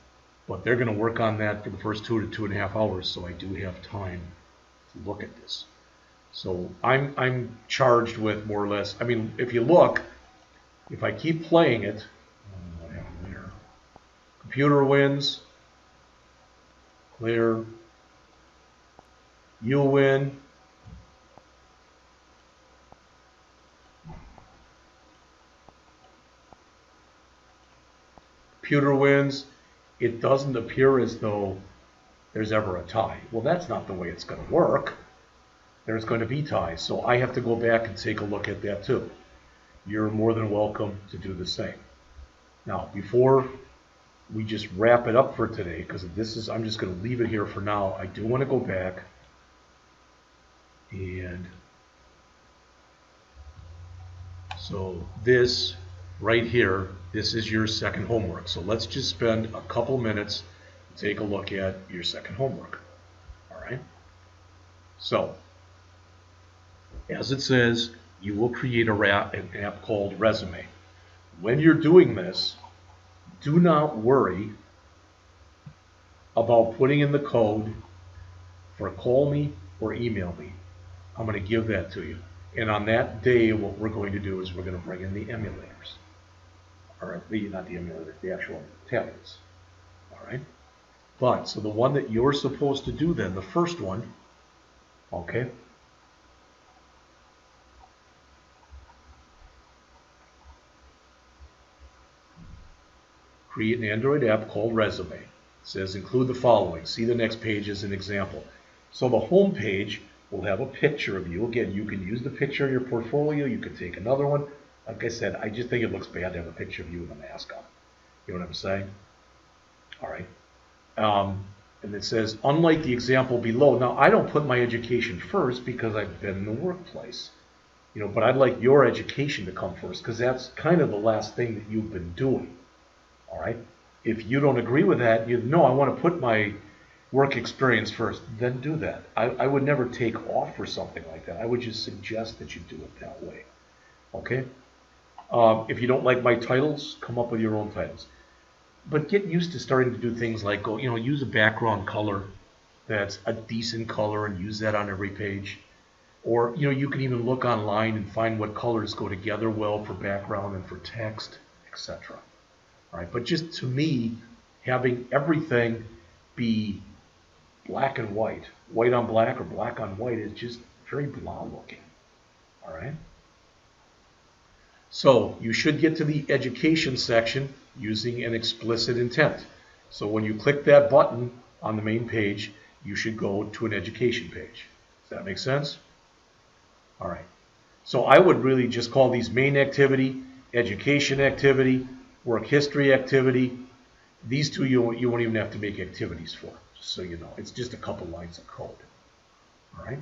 but they're going to work on that for the first 2 to 2.5 hours, so I do have time to look at this. So I'm charged with more or less, I mean, if you look, if I keep playing it, what happened there? Computer wins, clear, you win, computer wins. It doesn't appear as though there's ever a tie. Well, that's not the way it's going to work. There's going to be ties, so I have to go back and take a look at that too. You're more than welcome to do the same. Now, before we just wrap it up for today, because this is, I'm just going to leave it here for now. I do want to go back and so this right here, this is your second homework. So let's just spend a couple minutes to take a look at your second homework. All right. So as it says, you will create an app called Resume. When you're doing this, do not worry about putting in the code for call me or email me. I'm going to give that to you. And on that day, what we're going to do is we're going to bring in the emulators. Or not the emulator, the actual tablets. All right? But, so the one that you're supposed to do then, the first one, okay? Create an Android app called Resume. It says include the following. See the next page as an example. So the home page will have a picture of you. Again, you can use the picture in your portfolio. You could take another one. Like I said, I just think it looks bad to have a picture of you with a mask on. You know what I'm saying? All right. And it says, unlike the example below, now I don't put my education first because I've been in the workplace. You know, but I'd like your education to come first because that's kind of the last thing that you've been doing. All right. If you don't agree with that, you know, I want to put my work experience first, then do that. I would never take off for something like that. I would just suggest that you do it that way. Okay? If you don't like my titles, come up with your own titles. But get used to starting to do things like, you know, use a background color that's a decent color and use that on every page. Or, you know, you can even look online and find what colors go together well for background and for text, etc. All right, but just to me, having everything be black and white on black or black on white is just very blah looking. All right. So you should get to the education section using an explicit intent. So when you click that button on the main page, you should go to an education page. Does that make sense? All right. So I would really just call these main activity, education activity, work history activity. These two you won't even have to make activities for, just so you know. It's just a couple lines of code. All right.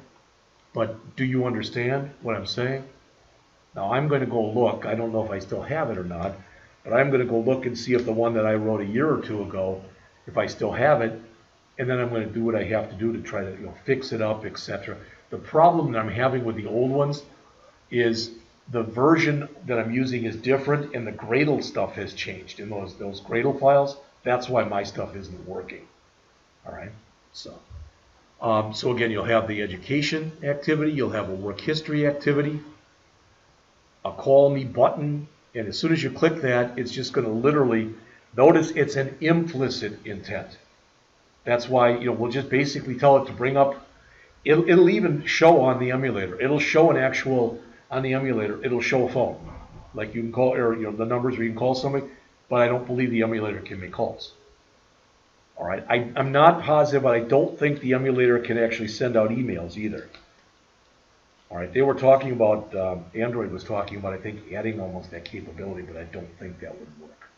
But do you understand what I'm saying? Now I'm going to go look. I don't know if I still have it or not, but I'm going to go look and see if the one that I wrote a year or two ago, if I still have it, and then I'm going to do what I have to do to try to, you know, fix it up, etc. The problem that I'm having with the old ones is the version that I'm using is different, and the Gradle stuff has changed in those Gradle files. That's why my stuff isn't working. All right. So again, you'll have the education activity. You'll have a work history activity. A call me button, and as soon as you click that, it's just going to literally, notice it's an implicit intent. That's why, you know, we'll just basically tell it to bring up, it'll even show on the emulator. It'll show an actual, on the emulator, it'll show a phone. Like you can call, or, you know, the numbers where you can call somebody, but I don't believe the emulator can make calls. All right, I'm not positive, but I don't think the emulator can actually send out emails either. All right, they were talking about, Android was talking about, I think, adding almost that capability, but I don't think that would work.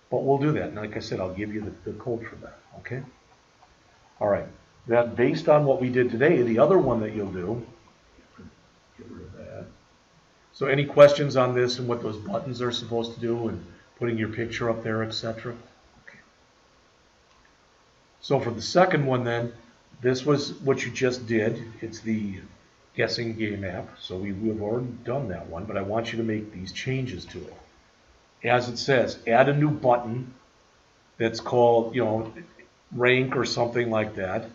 But we'll do that, and like I said, I'll give you the code for that, okay? All right, that based on what we did today, the other one that you'll do, get rid of that. So any questions on this and what those buttons are supposed to do and putting your picture up there, etc.? Okay. So for the second one then, this was what you just did. It's the guessing game app, so we've already done that one, but I want you to make these changes to it. As it says, add a new button that's called, you know, rank or something like that.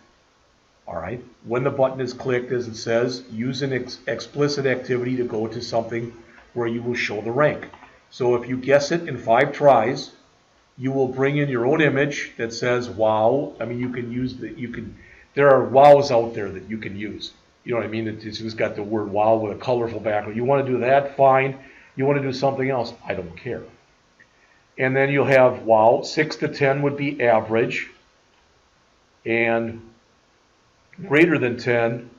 All right. When the button is clicked, as it says, use an explicit activity to go to something where you will show the rank. So if you guess it in 5 tries, you will bring in your own image that says wow. I mean, you can use there are wows out there that you can use. You know what I mean? It's just got the word wow with a colorful background. You want to do that? Fine. You want to do something else? I don't care. And then you'll have wow. 6 to 10 would be average. And greater than 10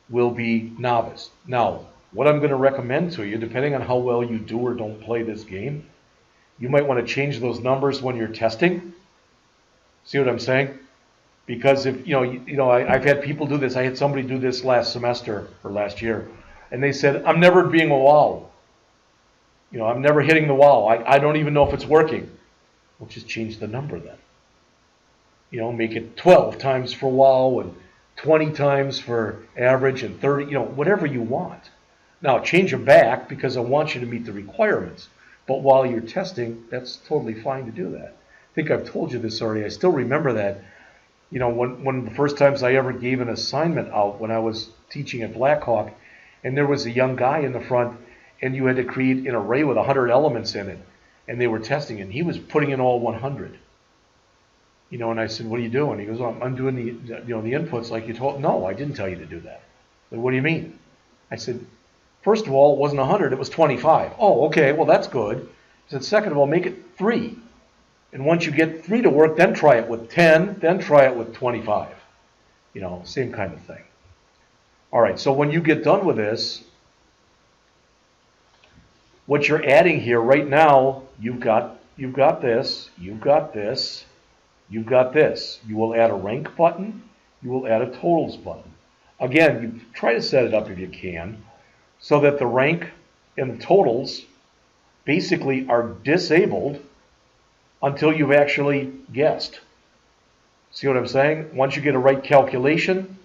will be novice. Now, what I'm going to recommend to you, depending on how well you do or don't play this game, you might want to change those numbers when you're testing. See what I'm saying? Because if I've had people do this. I had somebody do this last semester or last year, and they said, "I'm never being a wow. You know, I'm never hitting the wow. I don't even know if it's working." Well, just change the number then. You know, make it 12 times for wow and 20 times for average and 30. You know, whatever you want. Now change them back because I want you to meet the requirements. But while you're testing, that's totally fine to do that. I think I've told you this already. I still remember that. You know, one of the first times I ever gave an assignment out when I was teaching at Blackhawk, and there was a young guy in the front, and you had to create an array with 100 elements in it, and they were testing it, and he was putting in all 100. You know, and I said, "What are you doing?" He goes, "Oh, I'm doing the inputs like you told." "No, I didn't tell you to do that." I said, "What do you mean?" I said, "First of all, it wasn't 100, it was 25. "Oh, okay, well that's good." I said, "Second of all, make it 3. And once you get 3 to work, then try it with 10, then try it with 25. You know, same kind of thing. All right, so when you get done with this, what you're adding here right now, you've got, you've got this, you've got this, you've got this. You will add a rank button, you will add a totals button. Again, you try to set it up if you can, so that the rank and the totals basically are disabled until you've actually guessed. See what I'm saying? Once you get a right calculation,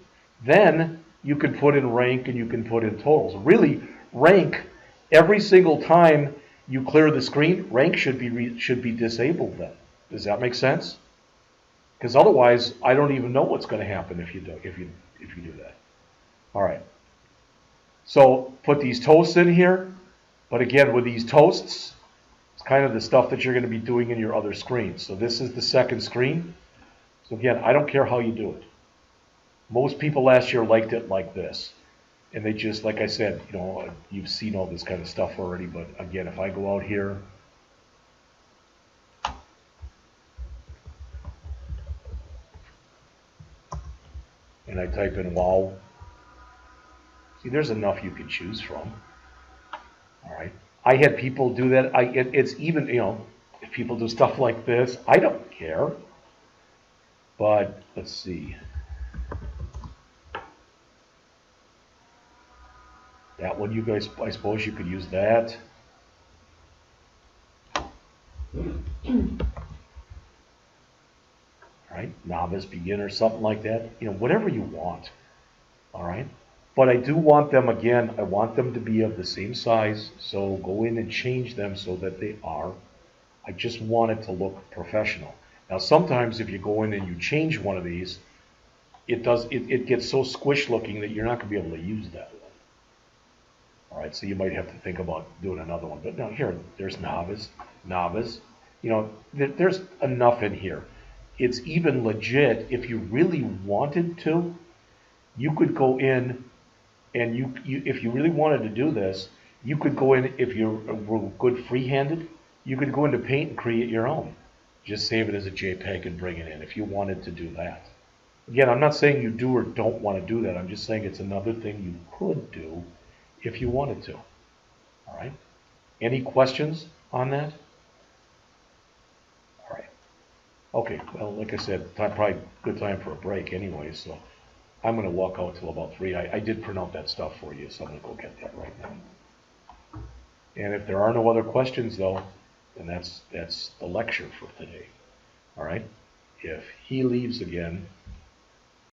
then you can put in rank and you can put in totals. Really, rank, every single time you clear the screen, rank should be disabled then. Does that make sense? Because otherwise, I don't even know what's going to happen if you do that. All right. So put these toasts in here, but again, with these toasts, it's kind of the stuff that you're going to be doing in your other screens. So this is the second screen. So again, I don't care how you do it. Most people last year liked it like this. And they just, like I said, you know, you've seen all this kind of stuff already, but again, if I go out here, and I type in wow, see, there's enough you can choose from. All right. I had people do that. It's even, you know, if people do stuff like this, I don't care. But let's see. That one, you guys, I suppose you could use that. Right? Novice, beginner, something like that. You know, whatever you want. All right? But I do want them, again, I want them to be of the same size. So go in and change them so that they are. I just want it to look professional. Now, sometimes if you go in and you change one of these, it gets so squish looking that you're not going to be able to use that one. All right, so you might have to think about doing another one. But now here, there's novice. You know, there's enough in here. It's even legit. If you really wanted to, you could go in and if you really wanted to do this, you could go in, if you were good free-handed, you could go into Paint and create your own. Just save it as a JPEG and bring it in if you wanted to do that. Again, I'm not saying you do or don't want to do that. I'm just saying it's another thing you could do if you wanted to. All right? Any questions on that? All right. Okay, well, like I said, probably good time for a break anyway, so I'm going to walk out till about 3. I did print out that stuff for you, so I'm going to go get that right now. And if there are no other questions, though, then that's the lecture for today. All right? If he leaves again,